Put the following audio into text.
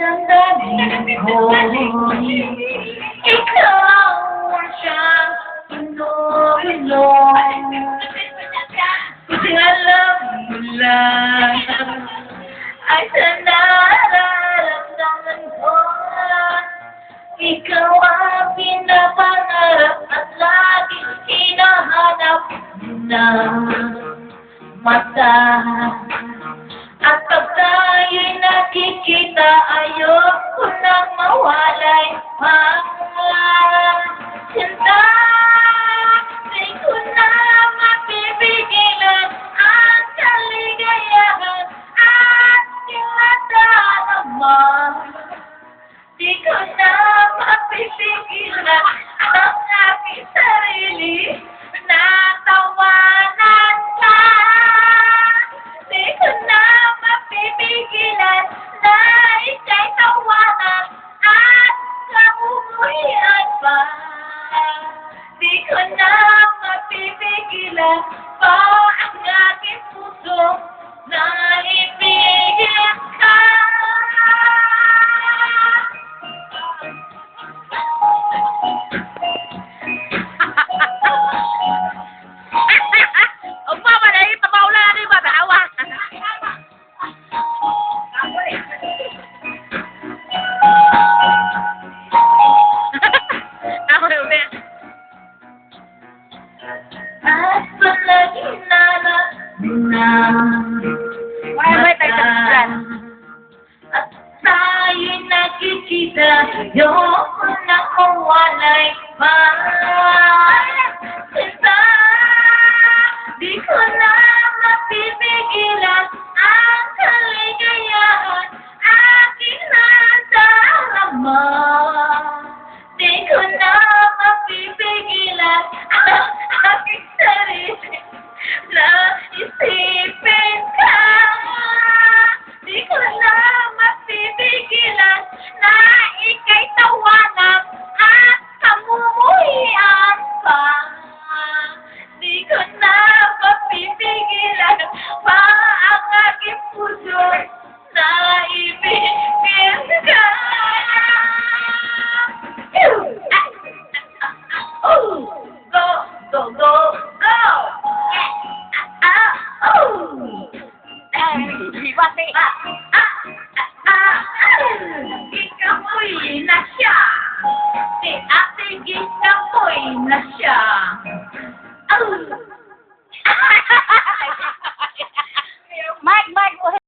damdamin ko. Ikaw ang siyang inuulong. Alam mo lang ay sa nararamdaman ko. Ikaw ang pinapangarap at laging hinahanap ng mata. At pag tayo'y nakikita, ayoko nang mawalay pa. Hindi ko na mapipigilan ang kaligayahan at tinadarama. Di ko na mapipigilan ang aking sarili na tawanan ka. Di ko na mapipigilan na ika'y tawanan at kamumuhian pa. Di ko na mapipigilan pa ang aking puso na ibigin ka. At palagi at tayo'y nakikita, ayoko na mawalay pa. Di ko na mapipigilan ang kaligayahan aking nadarama.